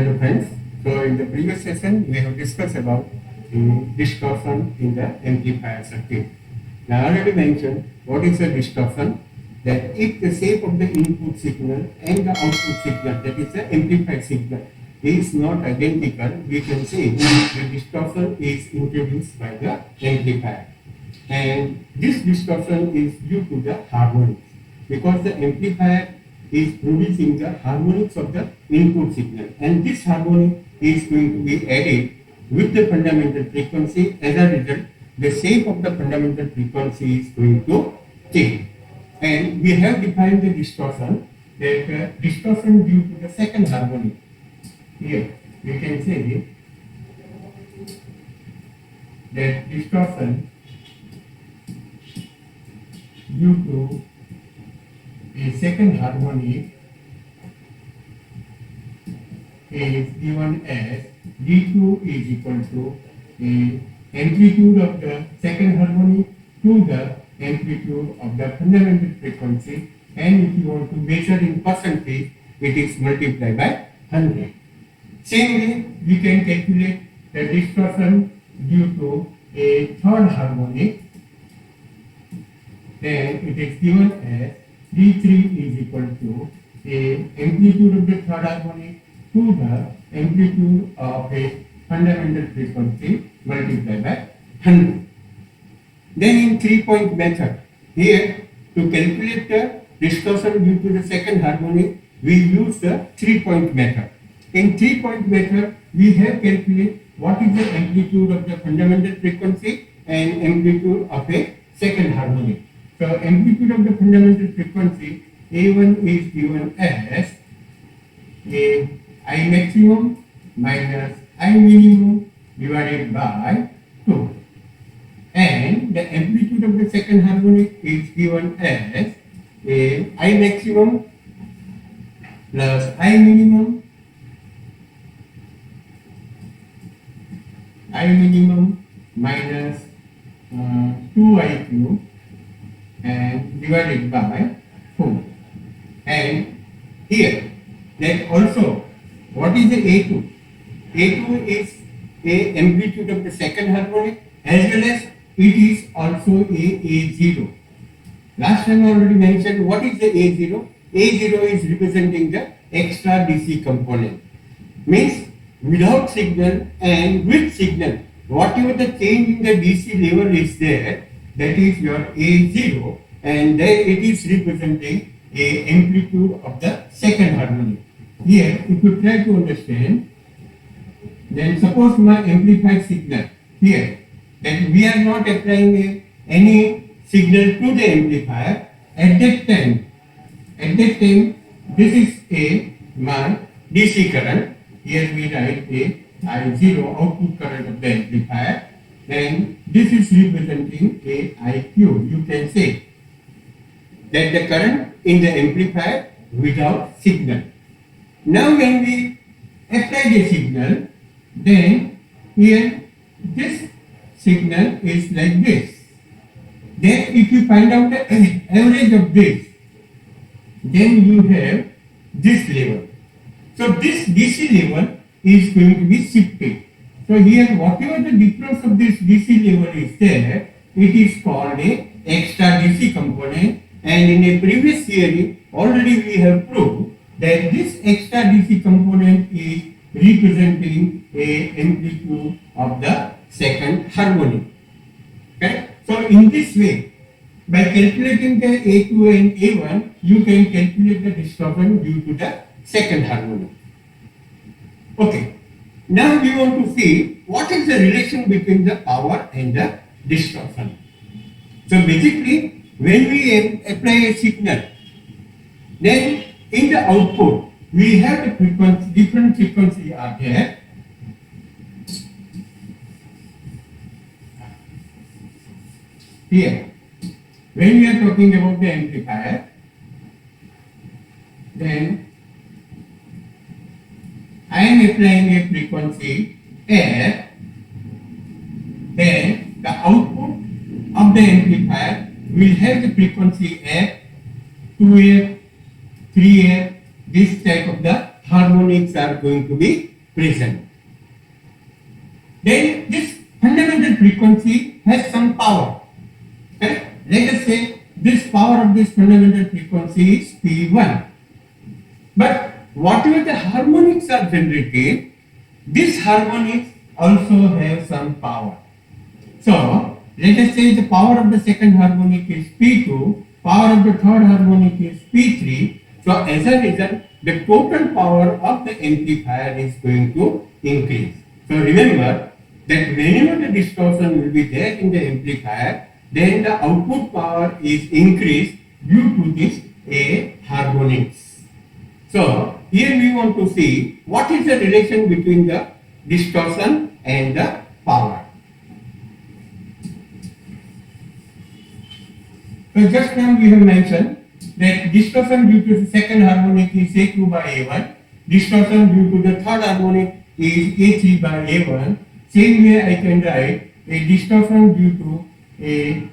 Hello friends. So in the previous session we have discussed about the distortion in the amplifier circuit. Now I already mentioned what is a distortion. That if the shape of the input signal and the output signal, that is the amplified signal, is not identical, we can say the distortion is introduced by the amplifier. And this distortion is due to the harmonics, because the amplifier is producing the harmonics of the input signal, and this harmonic is going to be added with the fundamental frequency. As a result, the shape of the fundamental frequency is going to change. And we have defined the distortion, that distortion due to the second harmonic. Here we can say that distortion due to a second harmonic is given as d2 is equal to a amplitude of the second harmonic to the amplitude of the fundamental frequency, and if you want to measure in percentage, it is multiplied by 100. Same way, we can calculate the distortion due to a third harmonic. Then it is given as d3 is equal to a amplitude of the third harmonic to the amplitude of a fundamental frequency multiplied by 100. Then in 3-point method, here to calculate the distortion due to the second harmonic, we use the 3-point method. In 3-point method, we have calculated what is the amplitude of the fundamental frequency and amplitude of a second harmonic. So amplitude of the fundamental frequency A1 is given as a I maximum minus I minimum divided by 2. And the amplitude of the second harmonic is given as a I maximum plus I minimum minus 2I cube and divided by 4. And here, that also, what is the A2? A2 is a amplitude of the second harmonic, as well as it is also A0. Last time I already mentioned what is the A0. A0 is representing the extra DC component. Means without signal and with signal, whatever the change in the DC level is there, that is your A0, and there it is representing a amplitude of the second harmonic. Here, if you try to understand, then suppose my amplified signal here, then we are not applying any signal to the amplifier. At that time, this is my DC current. Here we write a I0 output current of the amplifier. Then this is representing a IQ. You can say that the current in the amplifier without signal. Now when we apply the signal, then here this signal is like this. Then if you find out the average of this, then you have this level. So this DC level is going to be shifted. So here whatever the difference of this DC level is there, it is called a extra DC component, and in a previous theory already we have proved that this extra DC component is representing a amplitude of the second harmonic. Okay? So in this way, by calculating the A2 and A1, you can calculate the distortion due to the second harmonic. Okay. Now we want to see what is the relation between the power and the distortion. So basically, when we apply a signal, then in the output we have the frequency, different frequencies are there. Here, when we are talking about the amplifier, then I am applying a frequency F, then the output of the amplifier will have the frequency F, 2F, 3F, this type of the harmonics are going to be present. Then this fundamental frequency has some power. Okay? Let us say this power of this fundamental frequency is P1. But whatever the harmonics are generated, these harmonics also have some power. So let us say the power of the second harmonic is P2, power of the third harmonic is P3. So as a result, the total power of the amplifier is going to increase. So remember that whenever the distortion will be there in the amplifier, then the output power is increased due to this A harmonics. So here we want to see what is the relation between the distortion and the power. So just now we have mentioned that distortion due to the second harmonic is A2 by A1, distortion due to the third harmonic is A3 by A1. Same way I can write a distortion due to a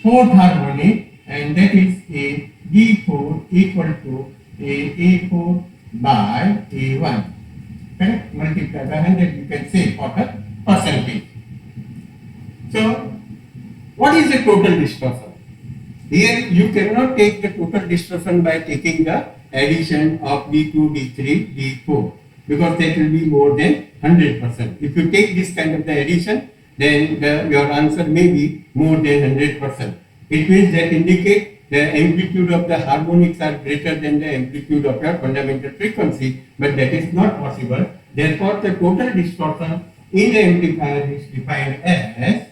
fourth harmonic, and that is a D4 equal to a A4 by A1. Correct? Multiply by 100, you can say for the percentage. So what is the total distortion? Here you cannot take the total distortion by taking the addition of D2, D3, D4, because that will be more than 100%. If you take this kind of the addition, then your answer may be more than 100%. It means that indicate the amplitude of the harmonics are greater than the amplitude of your fundamental frequency, but that is not possible. Therefore, the total distortion in the amplifier is defined as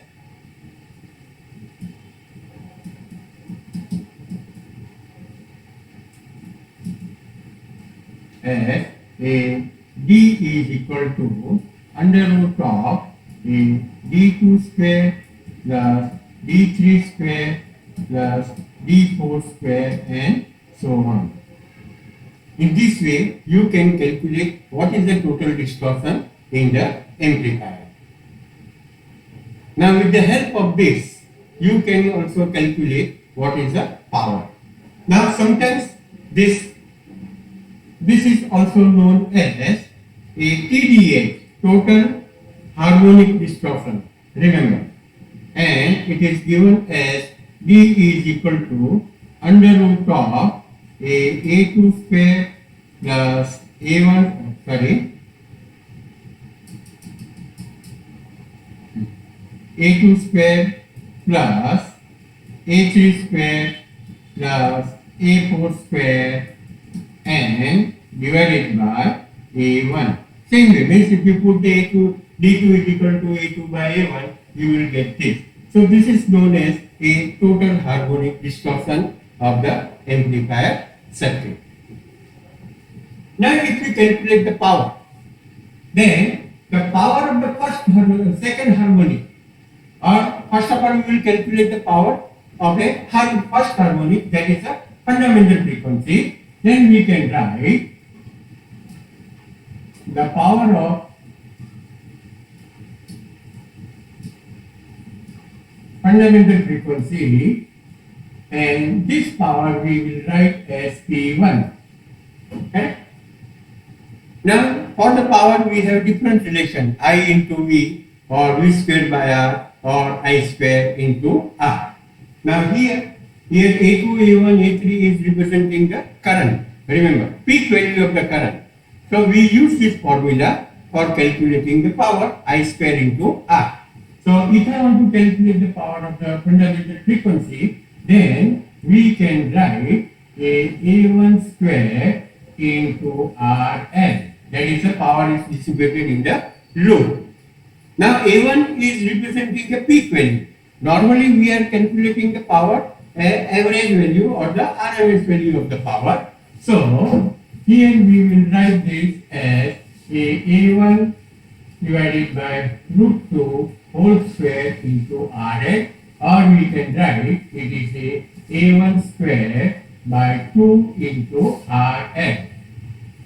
a D is equal to under root of a D2 square plus D3 square plus D4 square and so on. In this way, you can calculate what is the total distortion in the amplifier. Now with the help of this, you can also calculate what is the power. Now sometimes this is also known as a TDH, total harmonic distortion, remember, and it is given as D is equal to under root of a A2 square plus A1, A2 square plus A3 square plus A4 square and divided by A1. Same way, means if you put the A2, D2 is equal to A2 by A1, you will get this. So this is known as a total harmonic distortion of the amplifier circuit. Now if we calculate the power, then the power of the second harmonic, or first of all we will calculate the power of a first harmonic, that is a fundamental frequency. Then we can write the power of fundamental frequency, and this power we will write as P1. Okay? Now for the power we have different relation, I into V or V square by R or I square into R. Now here A2, A1, A3 is representing the current. Remember, peak value of the current. So we use this formula for calculating the power I square into R. So if I want to calculate the power of the fundamental frequency, then we can write A1 square into Rn. That is the power is distributed in the load. Now A1 is representing the peak value. Normally we are calculating the power average value or the RMS value of the power. So here we will write this as A1 divided by root 2 whole square into Rn, or we can write it is A1 square by 2 into Rn.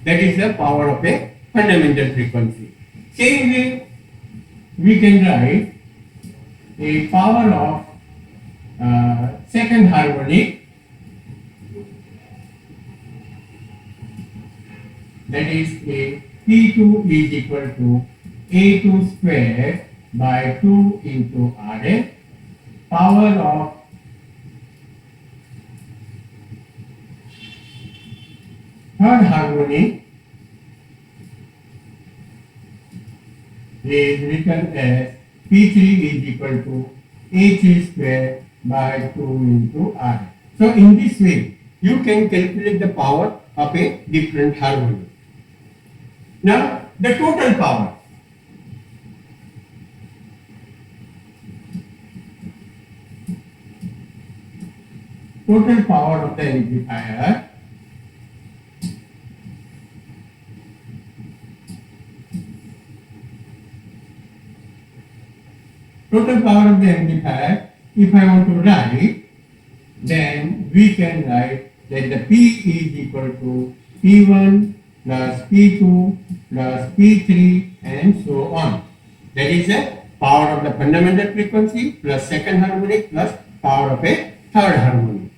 That is the power of a fundamental frequency. Same way we can write a power of second harmonic, that is a P2 is equal to A2 square by 2 into Rn, power of third harmonic is written as P3 is equal to A3 square by 2 into R. So in this way, you can calculate the power of a different harmonic. Now, the total power. Total power of the amplifier if I want to write, then we can write that the P is equal to P1 plus P2 plus P3 and so on. That is the power of the fundamental frequency plus second harmonic plus power of a third harmonic.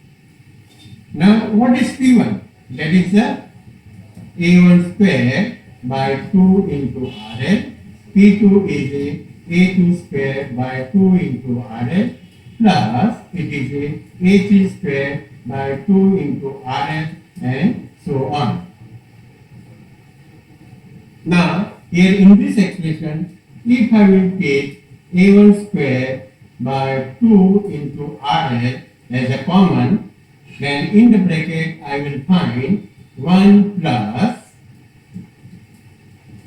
Now, what is P1? That is the A1 square by 2 into RL. P2 is a A2 square by 2 into RL plus it is a A3 square by 2 into RL and so on. Now, here in this expression, if I will take A1 square by 2 into RL as a common, then in the bracket I will find 1 plus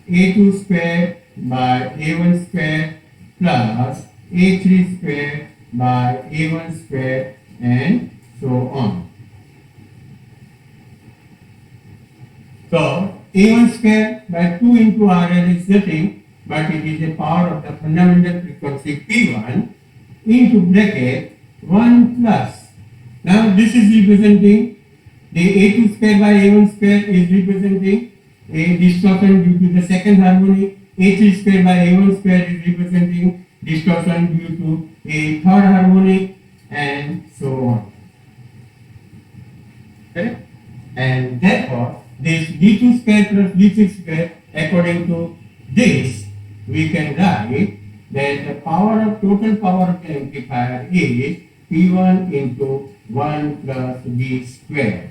A2 square by A1 square plus A3 square by A1 square and so on. So, A1 square by 2 into RL is nothing but it is a power of the fundamental frequency P1 into bracket 1 plus. Now this is representing the A2 square by A1 square is representing a distortion due to the second harmonic. A3 square by A1 square is representing distortion due to a third harmonic and so on. Okay? And therefore, this D2 square plus D6 square, according to this, we can write that the total power of the amplifier is P1 into 1 plus D square.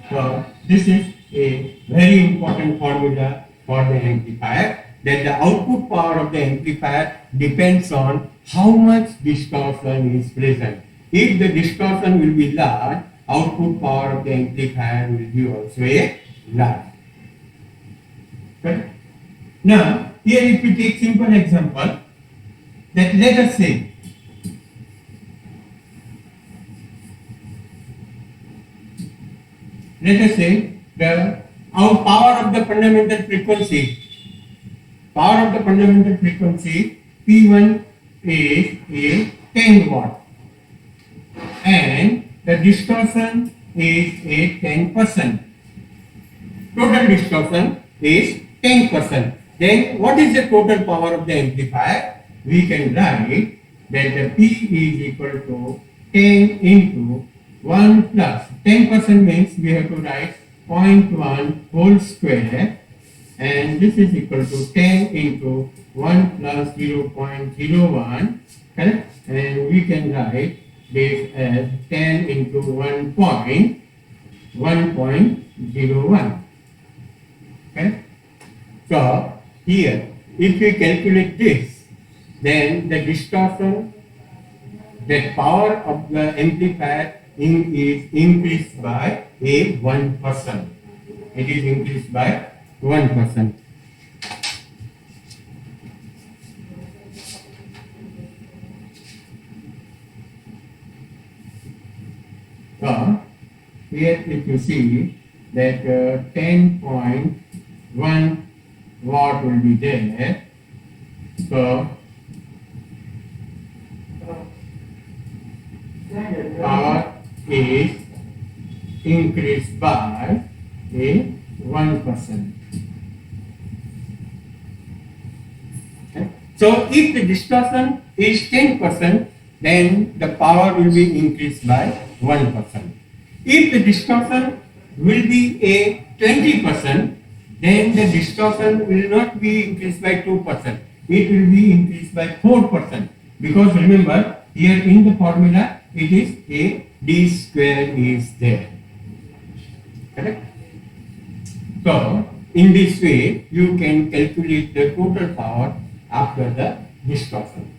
So, this is a very important formula for the amplifier, that the output power of the amplifier depends on how much distortion is present. If the distortion will be large, output power of the amplifier will be also a large. Okay? Now, here if we take simple example, that let us say our power of the fundamental frequency P1 is a 10 watt and the distortion is a 10%. Total distortion is 10%. Then what is the total power of the amplifier? We can write that the P is equal to 10 into 1 plus 10% means we have to write 0.1 whole square, and this is equal to 10 into 1 plus 0.01, correct? And we can write this as 10 into 1.01. Okay? So here, if we calculate this, then the distortion, the power of the amplifier is increased by a 1%. It is increased by 1%. So here if you see that 10.1 watt will be there. So power is increased by a 1%. Okay. So if the distortion is 10%, then the power will be increased by 1%. If the distortion will be a 20%, then the distortion will not be increased by 2%. It will be increased by 4%. Because remember, here in the formula, it is a d square is there. Correct? So, in this way, you can calculate the total power after the distortion.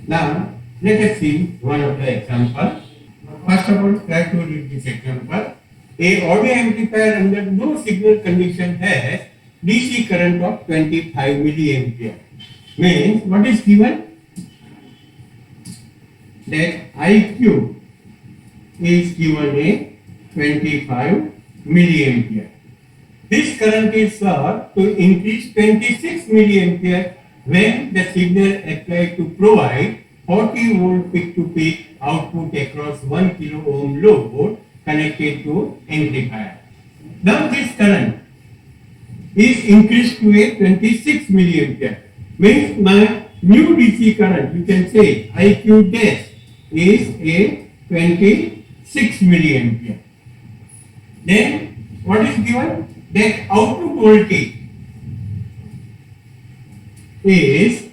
Now, let us see one of the examples. First of all, try to read this example. A audio amplifier under no signal condition has DC current of 25 milliampere. Means, what is given? That IQ is given a 25 milliampere. This current is sought to increase 26 milliampere when the signal applied to provide 40 volt peak to peak output across 1 kilo ohm load connected to amplifier. Now this current is increased to a 26 milliampere. Means my new DC current, you can say IQ dash is a 26 milliampere. Then what is given? That output voltage is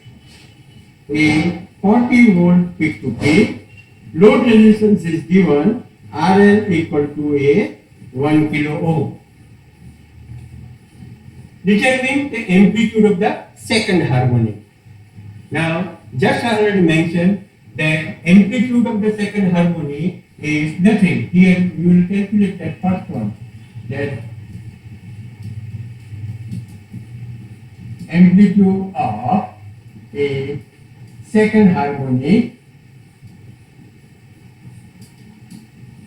a 40 volt peak to peak. Load resistance is given RL equal to a 1 kilo ohm. Determine the amplitude of the second harmonic. Now, just I already mentioned that amplitude of the second harmonic is nothing. Here you will calculate that first one. That amplitude of a second harmonic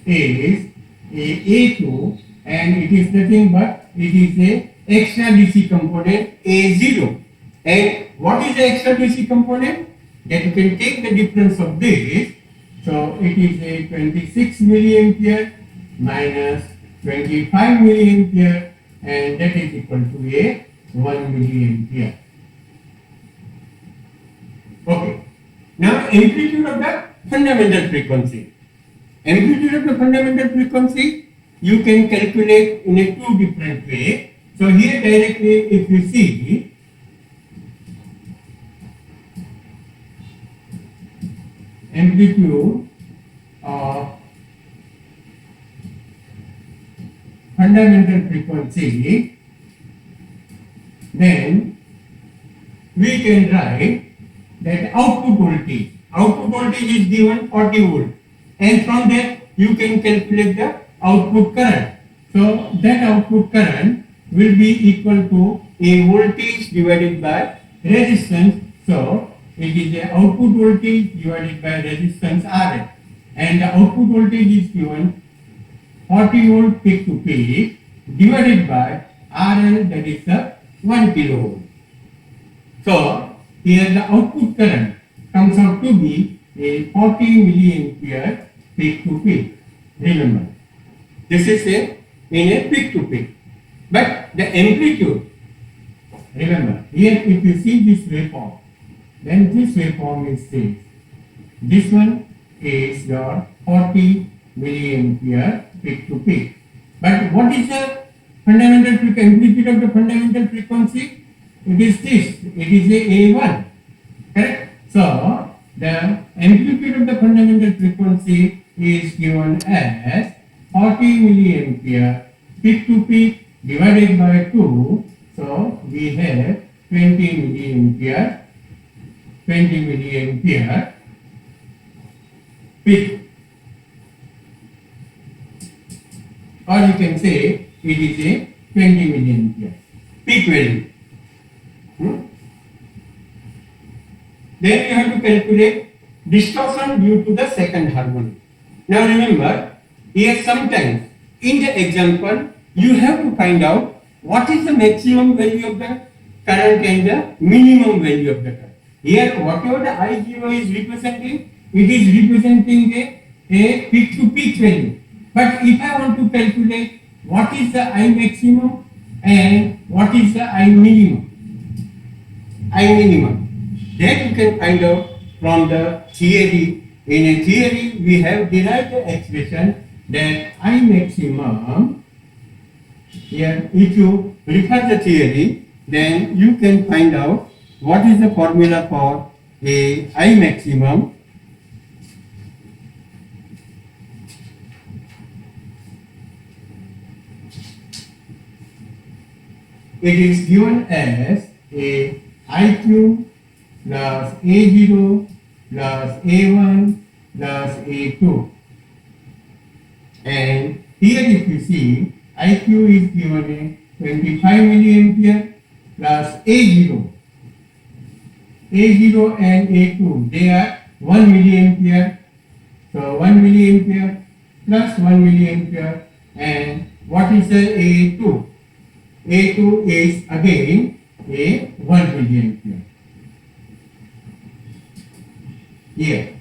is A2 and it is nothing but it is a extra DC component A0. And what is the extra DC component? That you can take the difference of this. So it is a 26 milliampere minus 25 milliampere and that is equal to a 1 milliampere. Okay. Now amplitude of the fundamental frequency. Amplitude of the fundamental frequency you can calculate in a two different way. So here directly if you see amplitude of fundamental frequency, then we can write that output voltage. Output voltage is given 40 volt and from that you can calculate the output current. So that output current will be equal to a voltage divided by resistance. So it is the output voltage divided by resistance RL and the output voltage is given 40 volt peak to peak divided by RL, that is the 1 kilo ohm. So here the output current comes out to be a 40 milliampere peak to peak. Remember, this is in a peak to peak. But the amplitude, remember, here if you see this waveform, then this waveform is this. This one is your 40 milliampere peak to peak. But what is the fundamental frequency, amplitude of the fundamental frequency? It is this, it is a A1, correct? So, the amplitude of the fundamental frequency is given as 40 milliampere peak to peak divided by 2. So, we have 20 milliampere peak. Or you can say it is a 20 milliampere peak value. Then you have to calculate distortion due to the second harmonic. Now remember, here sometimes in the example you have to find out what is the maximum value of the current and the minimum value of the current. Here whatever the I0 is representing, it is representing a peak to peak value. But if I want to calculate what is the I maximum and what is the I minimum, that you can find out from the theory. In a theory, we have derived the expression that I maximum Here, if you refer the theory, then you can find out what is the formula for a I maximum. It is given as a IQ plus A0 plus A1 plus A2. And here if you see, IQ is given a 25 milliampere plus A0. A0 and A2, they are 1 milliampere. So 1 milliampere plus 1 milliampere. And what is the A2? A2 is again a 1 milliampere. Here,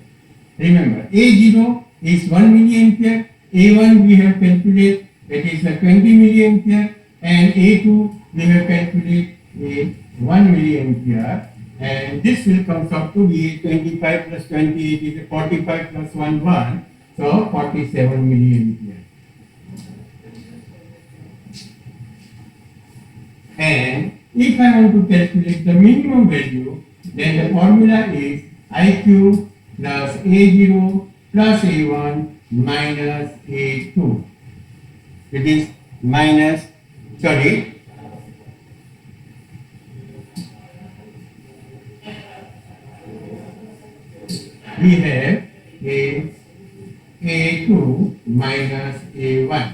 remember, A0 is 1 milliampere, A1 we have calculated, that is a 20 milliampere, and A2 we have calculated a 1 milliampere, and this will come up to be 25 plus 20, it is a 45 plus 1, so 47 milliampere. And if I want to calculate the minimum value, then the formula is IQ plus A0 plus A1 minus A2. It is minus, sorry, we have A2 minus A1,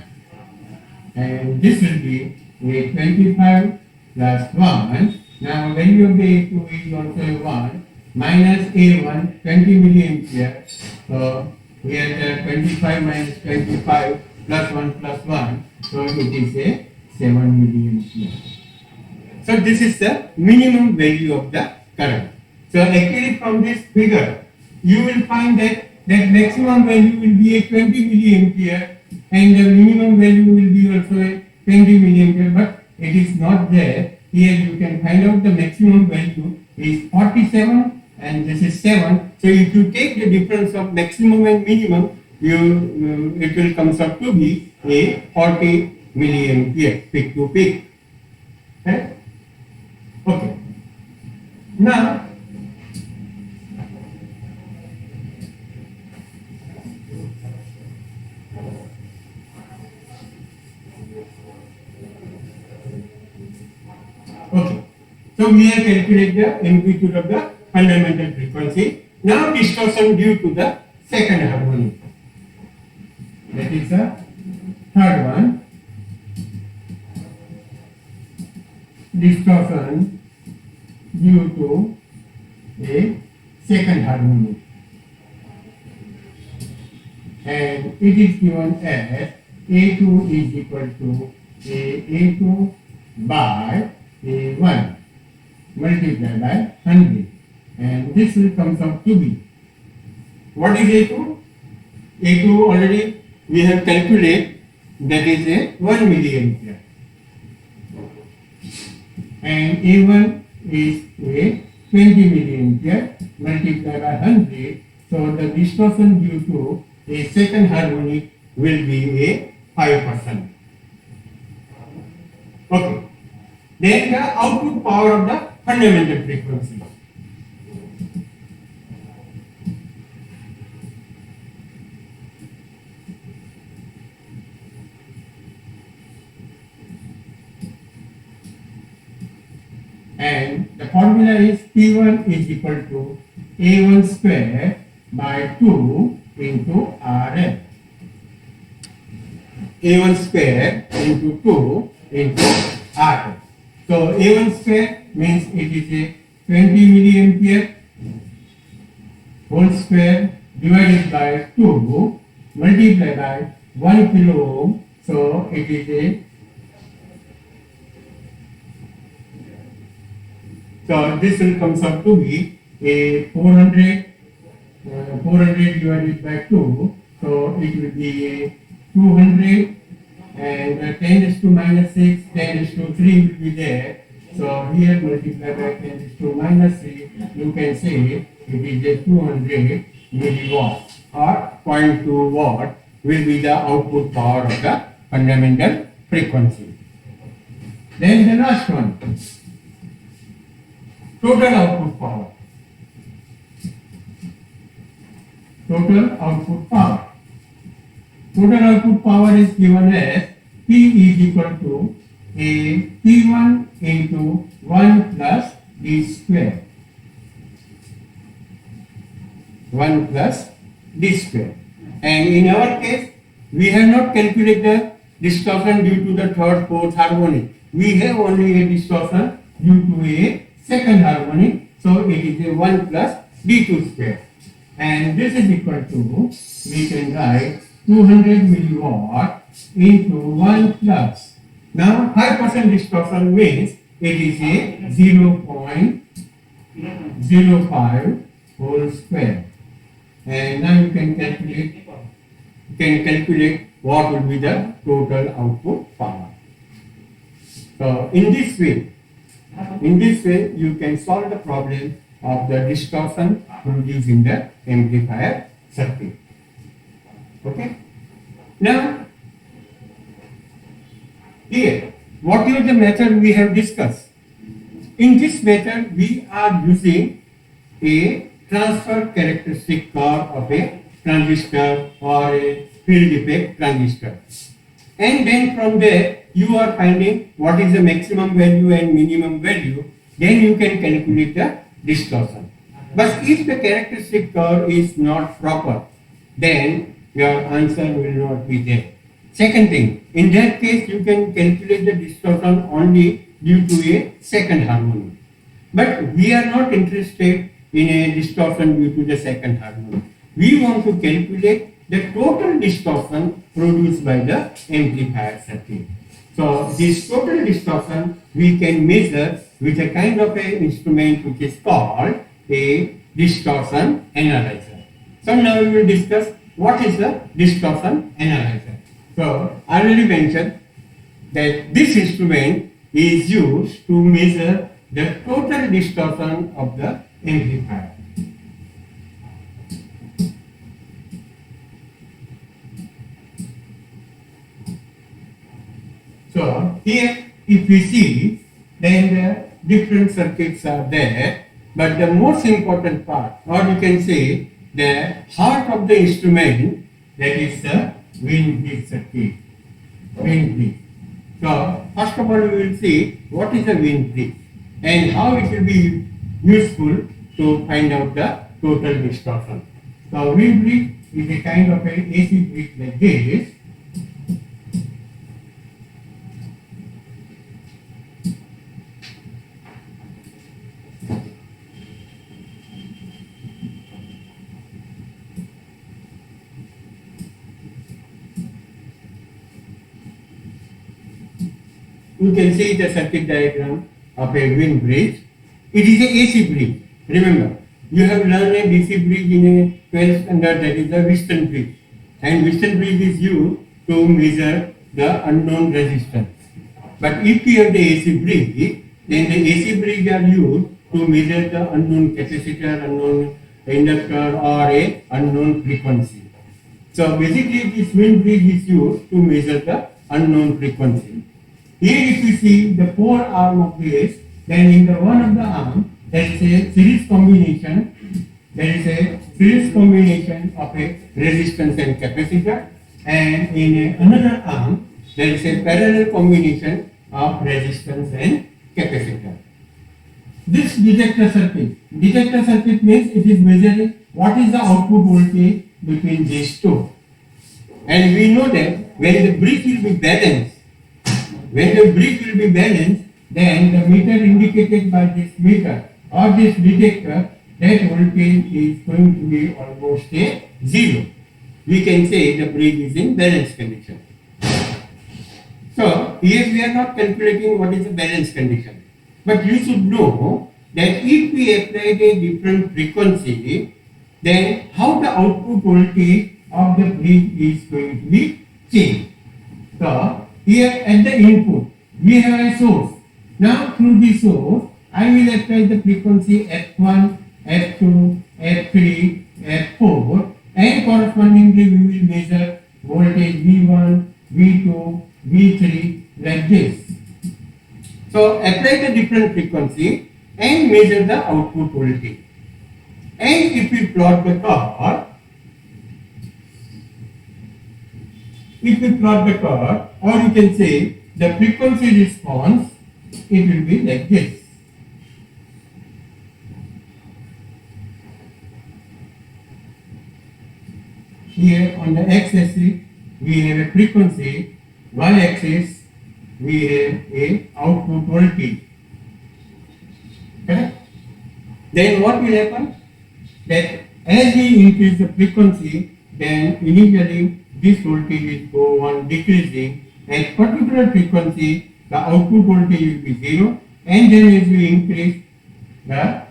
and this will be a 25 plus 1. Now value of the A2 is also 1 minus A1 20 milliampere. So here the 25 minus 25 plus 1, so it is a 7 milliampere. So this is the minimum value of the current. So actually from this figure you will find that maximum value will be a 20 milliampere and the minimum value will be also a 20 milliampere, but it is not there. Here you can find out the maximum value is 47 and this is 7. So if you take the difference of maximum and minimum, it will come up to be a 40 milliampere peak to peak. Okay? Okay. Now, okay, so we have calculated the amplitude of the fundamental frequency. Now distortion due to the second harmonic. That is the third one. Distortion due to a second harmonic. And it is given as A2 is equal to A2 by A1 multiplied by 100, and this will come up to be, what is A2? A2 already we have calculated, that is a 1 milliampere, and A1 is a 20 milliampere multiplied by 100, so the distortion due to a second harmonic will be a 5%. Okay. Then the output power of the fundamental frequency. And the formula is P1 is equal to A1 square by 2 into RL. A1 square into 2 into RL. So A1 square means it is a 20 milliampere whole square divided by 2 multiplied by 1 kilo ohm. So it is a, so this will come up to be a 400 divided by 2. So it will be a 200. And 10 is to minus 6, 10 is to 3 will be there. So here multiply by 10 is to minus 3, you can say it is a 200 milliwatt or 0.2 watt will be the output power of the fundamental frequency. Then the last one, total output power. Total output power. Total output power is given as P is equal to a P1 into 1 plus D square. 1 plus D square. And in our case, we have not calculated the distortion due to the third, fourth harmonic. We have only a distortion due to a second harmonic. So it is a 1 plus D2 square. And this is equal to, we can write 200 milliwatt into 1 plus. Now 5% distortion means it is a 0.05 whole square. And now you can calculate what will be the total output power. So in this way you can solve the problem of the distortion produced in the amplifier circuit. Okay. Now here, what is the method we have discussed? In this method, we are using a transfer characteristic curve of a transistor or a field effect transistor. And then from there, you are finding what is the maximum value and minimum value. Then you can calculate the distortion. But if the characteristic curve is not proper, then your answer will not be there. Second thing, in that case, you can calculate the distortion only due to a second harmonic. But we are not interested in a distortion due to the second harmonic. We want to calculate the total distortion produced by the amplifier circuit. So this total distortion we can measure with a kind of a instrument which is called a distortion analyzer. So now we will discuss what is the distortion analyzer. So I already mentioned that this instrument is used to measure the total distortion of the amplifier. So here if we see, then the different circuits are there, but the most important part, or you can say the heart of the instrument, that is the wind bridge circuit. Wind bridge. So first of all we will see what is a wind bridge and how it will be useful to find out the total distortion. So wind bridge is a kind of a AC bridge like this. You can see the circuit diagram of a wind bridge. It is a AC bridge. Remember, you have learned a DC bridge in a 12th standard, that is the Wheatstone bridge. And Wheatstone bridge is used to measure the unknown resistance. But if you have the AC bridge, then the AC bridge are used to measure the unknown capacitor, unknown inductor, or a unknown frequency. So basically this wind bridge is used to measure the unknown frequency. Here if you see the 4 arm of this, then in the one of the arm there is a series combination. There is a series combination of a resistance and capacitor, and in another arm there is a parallel combination of resistance and capacitor. This detector circuit means it is measuring what is the output voltage between these two. And we know that when the bridge will be balanced, then the meter indicated by this meter or this detector, that voltage is going to be almost a 0. We can say the bridge is in balanced condition. So here we are not calculating what is the balanced condition. But you should know that if we apply a different frequency, then how the output voltage of the bridge is going to be changed. So here at the input we have a source. Now through the source I will apply the frequency F1, F2, F3, F4, and correspondingly we will measure voltage V1, V2, V3 like this. So apply the different frequency and measure the output voltage. And if we plot the curve, or you can say the frequency response, it will be like this. Here on the x-axis we have a frequency, y-axis we have a output voltage. Correct? Then what will happen? That as we increase the frequency, then initially this voltage will go on decreasing. At particular frequency, the output voltage will be 0, and then as we increase, the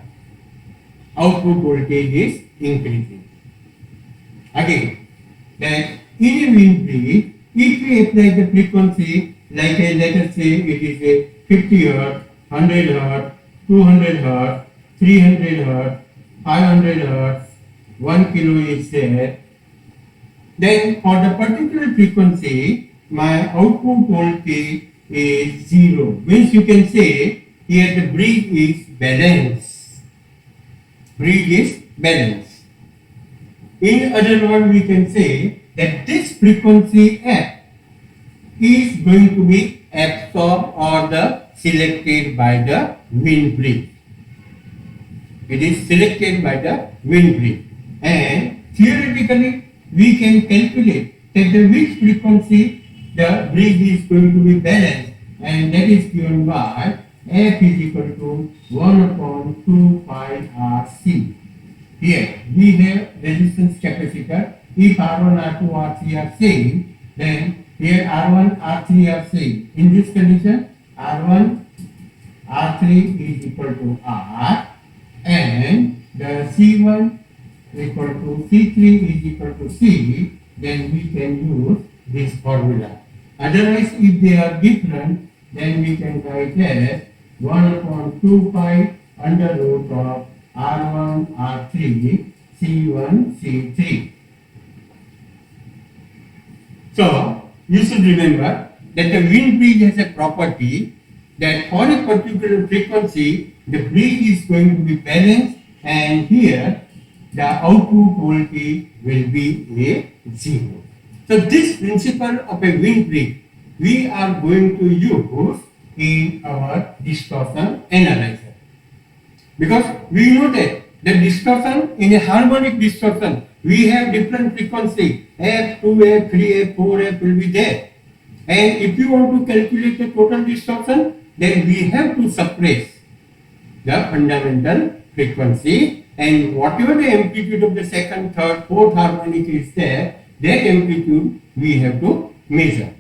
output voltage is increasing. Again, that in a wind bridge, if we apply the frequency, like let us say it is a 50 Hz, 100 Hz, 200 Hz, 300 Hz, 500 Hz, 1 kilo is there, then for the particular frequency, my output voltage is 0. Means you can say here the bridge is balanced. Bridge is balanced. In other words, we can say that this frequency f is going to be absorbed or selected by the wind bridge. It is selected by the wind bridge, and theoretically we can calculate that the which frequency the bridge is going to be balanced, and that is given by f is equal to 1 upon 2 pi RC. Here we have resistance capacitor. If R1, R2, R3 are same, then here R1, R3 are same. In this condition, R1, R3 is equal to R, and the C1 equal to C3 is equal to C, then we can use this formula. Otherwise, if they are different, then we can write as 1 upon 2 pi under root of R1, R3, C1, C3. So, you should remember that the wind bridge has a property that for a particular frequency, the bridge is going to be balanced, and here the output voltage will be a 0. So, this principle of a wind bridge we are going to use in our distortion analyzer. Because we know that the distortion, in a harmonic distortion, we have different frequency, F, 2F, 3F, 4F will be there. And if you want to calculate the total distortion, then we have to suppress the fundamental frequency, and whatever the amplitude of the second, third, fourth harmonic is there, that amplitude we have to measure.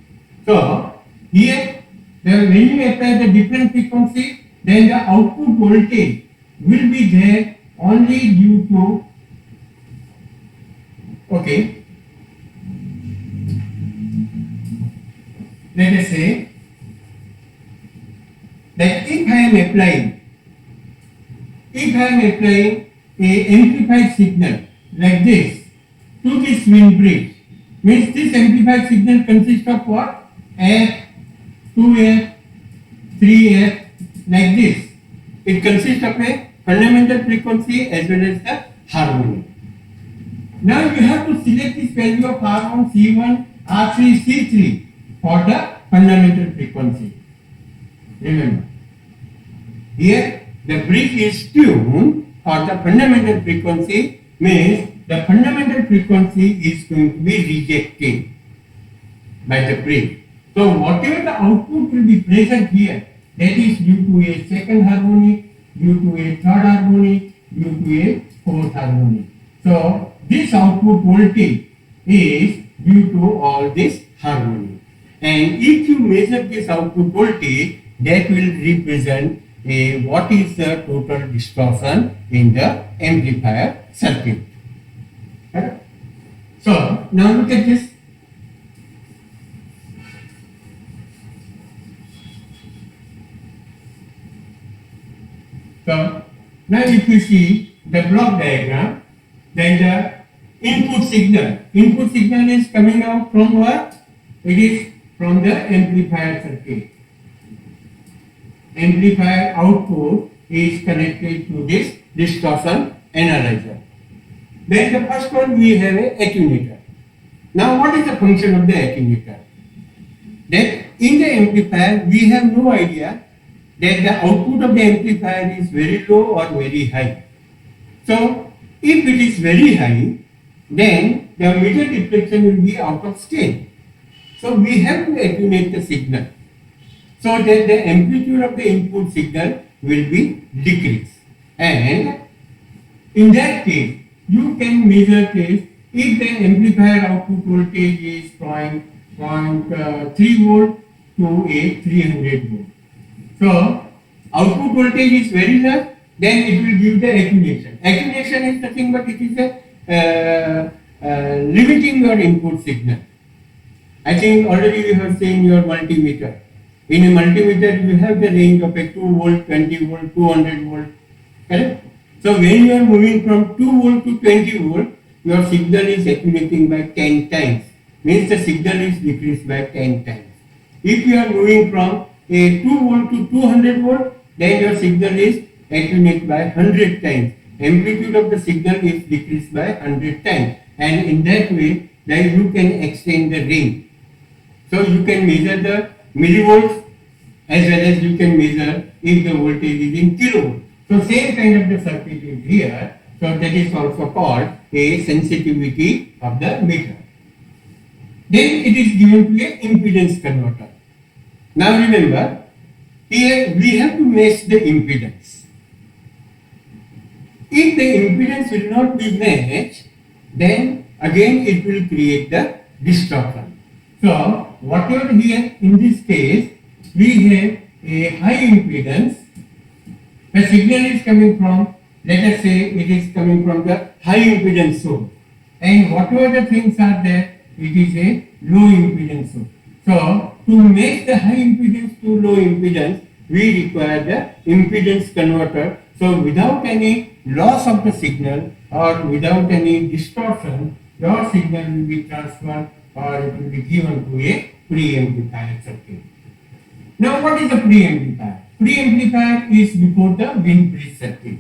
So, here, when you apply the different frequency, then the output voltage will be there only due to, okay, let us say that if I am applying a amplified signal like this to this wind bridge, means this amplified signal consists of what? F, 2F, 3F, like this. It consists of a fundamental frequency as well as the harmonic. Now you have to select this value of R1, C1, R3, C3 for the fundamental frequency. Remember, here the bridge is tuned for the fundamental frequency, means the fundamental frequency is going to be rejected by the bridge. So whatever the output will be present here, that is due to a second harmonic, due to a third harmonic, due to a fourth harmonic. So this output voltage is due to all this harmony. And if you measure this output voltage, that will represent what is the total distortion in the amplifier circuit. Okay? So now look at this. So now if you see the block diagram, then the input signal is coming out from what? It is from the amplifier circuit. amplifier output is connected to this distortion analyzer. Then the first one we have a attenuator. Now what is the function of the attenuator? That in the amplifier we have no idea that the output of the amplifier is very low or very high. So if it is very high, then the meter deflection will be out of scale. So we have to attenuate the signal so that the amplitude of the input signal will be decreased. And in that case, you can measure this if the amplifier output voltage is 0.3 volt to a 300 volt. So output voltage is very less, then it will give the attenuation. Attenuation is nothing but it is a limiting your input signal. I think already you have seen your multimeter. In a multimeter you have the range of a 2 volt, 20 volt, 200 volt. Correct? So when you are moving from 2 volt to 20 volt, your signal is attenuating by 10 times. Means the signal is decreased by 10 times. If you are moving from a 2 volt to 200 volt, then your signal is attenuated by 100 times. Amplitude of the signal is decreased by 100 times. And in that way, then you can extend the range. So you can measure the millivolts as well as you can measure if the voltage is in kilovolts. So same kind of the circuit is here. So that is also called a sensitivity of the meter. Then it is given to a impedance converter. Now remember, here we have to match the impedance. If the impedance will not be matched, then again it will create the distortion. So whatever here in this case, we have a high impedance. The signal is coming from, let us say it is coming from the high impedance source. And whatever the things are there, it is a low impedance source. So to make the high impedance to low impedance, we require the impedance converter. So without any loss of the signal or without any distortion, your signal will be transferred or it will be given to a preamplifier circuit. Now what is a preamplifier? Preamplifier is before the Wien bridge circuit.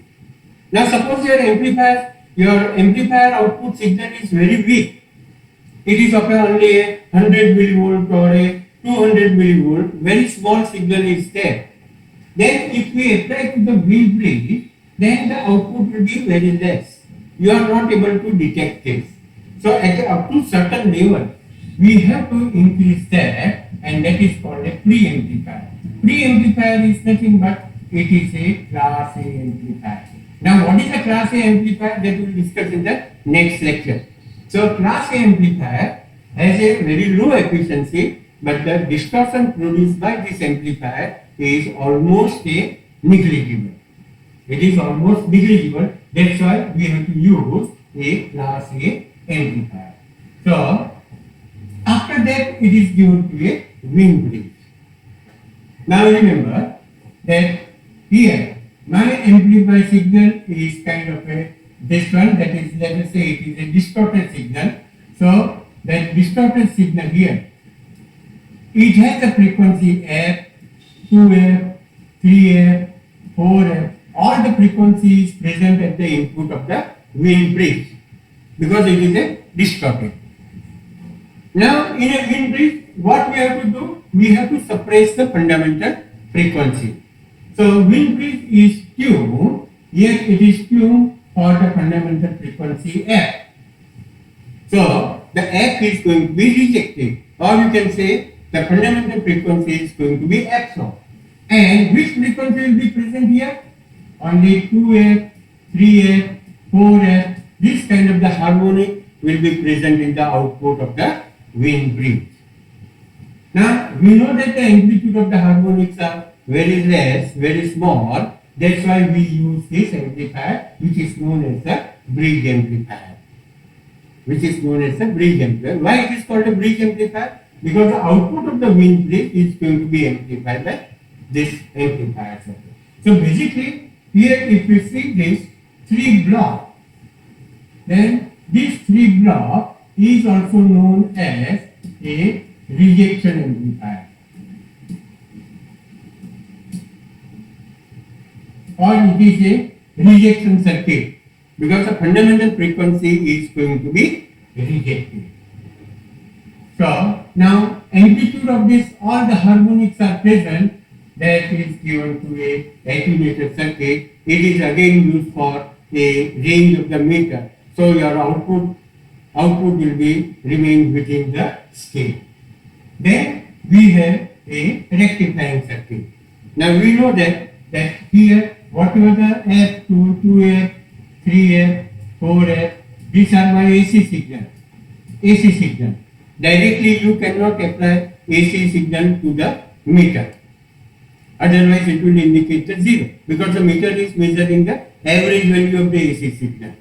Now suppose your amplifier output signal is very weak. It is of only a 100 millivolt or a 200 millivolt, very small signal is there. Then if we apply to the Wien bridge, then the output will be very less. You are not able to detect this. So at up to certain level, we have to increase that, and that is called a preamplifier. Preamplifier is nothing but it is a class A amplifier. Now what is a class A amplifier? That we will discuss in the next lecture. So class A amplifier has a very low efficiency, but the distortion produced by this amplifier is almost negligible. It is almost negligible. That's why we have to use a class A amplifier. So after that, it is given to a Wien bridge. Now remember that here my amplifier signal is kind of this one, that is, let us say it is a distorted signal. So that distorted signal here, it has a frequency f, 2f, 3f, 4f, all the frequencies present at the input of the Wien bridge because it is a distorted. Now in a Wien bridge, what we have to do? We have to suppress the fundamental frequency. So Wien bridge is tuned, yet it is tuned for the fundamental frequency f. So the f is going to be rejected, or you can say the fundamental frequency is going to be f0. And which frequency will be present here? Only 2f, 3f, 4f, this kind of the harmonic will be present in the output of the Wien bridge. Now we know that the amplitude of the harmonics are very less, very small. That's why we use this amplifier, which is known as the bridge amplifier. Why it is called a bridge amplifier? Because the output of the Wien bridge is going to be amplified by this amplifier circuit. So basically, here if we see this 3 block, then this 3 block is also known as a rejection amplifier. or it is a rejection circuit, because the fundamental frequency is going to be rejected. So now amplitude of this, all the harmonics are present, that is given to a attenuated circuit. It is again used for a range of the meter. So your output will be remain within the scale. Then we have a rectifying circuit. Now we know that here whatever the F2, 2F, 3F, 4F, these are my AC signal. AC signal. Directly you cannot apply AC signal to the meter. Otherwise it will indicate the zero, because the meter is measuring the average value of the AC signal.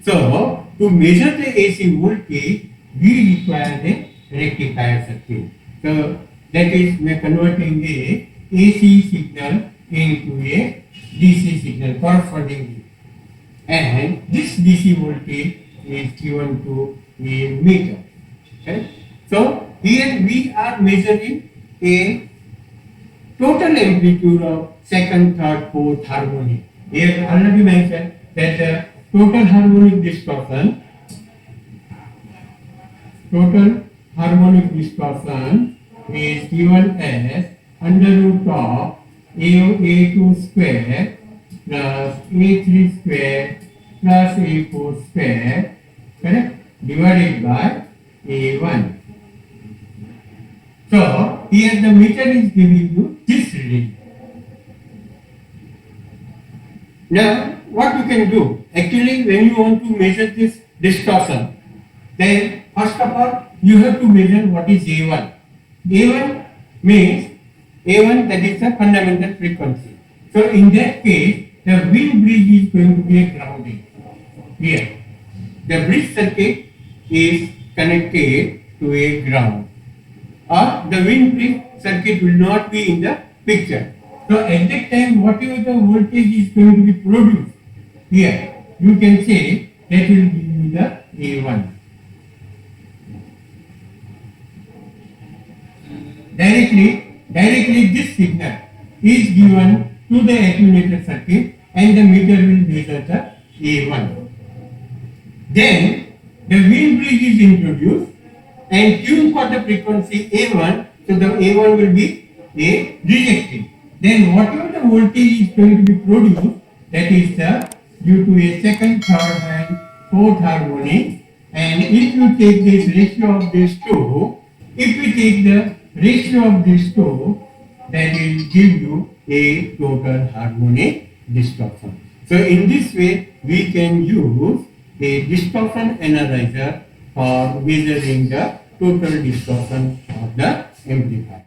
So to measure the AC voltage, we require the rectifier circuit. So that is, we are converting a AC signal into a DC signal correspondingly. And this DC voltage is given to a meter. Okay? So here we are measuring a total amplitude of second, third, fourth harmonic. Here already mentioned that the total harmonic distortion is given as under root of A2 square plus A3 square plus A4 square, correct, divided by A1. So here the meter is giving you this reading. Now what you can do, actually when you want to measure this distortion, then first of all you have to measure what is A1. A1 means A1, that is the fundamental frequency. So in that case the wind bridge is going to be a grounding. Here the bridge circuit is connected to a ground, or the wind bridge circuit will not be in the picture. So at that time whatever the voltage is going to be produced, here you can say that will give you the A1. Directly this signal is given to the attenuated circuit and the meter will measure the A1. Then the wind bridge is introduced and tuned for the frequency A1, so the A1 will be a rejected. Then whatever the voltage is going to be produced, that is the due to a second, third and fourth harmonic, and if you take this ratio of these two, if we take the ratio of these two, that will give you a total harmonic distortion. So in this way we can use a distortion analyzer for measuring the total distortion of the amplifier.